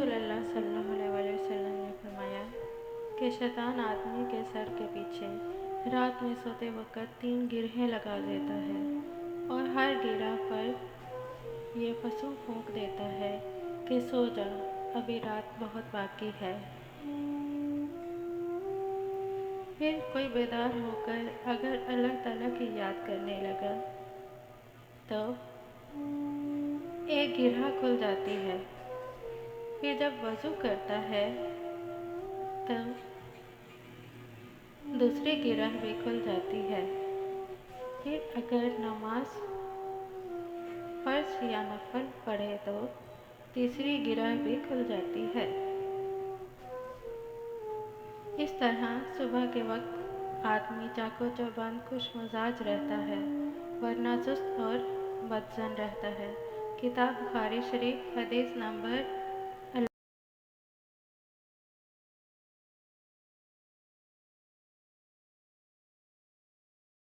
रसूल अल्लाह सल्लल्लाहु अलैहि वसल्लम ने फरमाया कि शैतान आदमी के सर के पीछे रात में सोते वक़्त 3 गिरहें लगा देता है और हर गिरह पर ये फसूं फूंक देता है कि सो जा, अभी रात बहुत बाकी है। फिर कोई बेदार होकर अगर अल्लाह ताला की याद करने लगा तो एक गिरह खुल जाती है। फिर जब वज़ू करता है तब दूसरी गिरह भी खुल जाती है। फिर अगर नमाज फ़र्ज या नफल पढ़े तो तीसरी गिरह भी खुल जाती है। इस तरह सुबह के वक्त आदमी चाको चौबंद खुश मिजाज रहता है, वरना सुस्त और बदज़न रहता है। किताब बुखारी शरीफ हदीस नंबर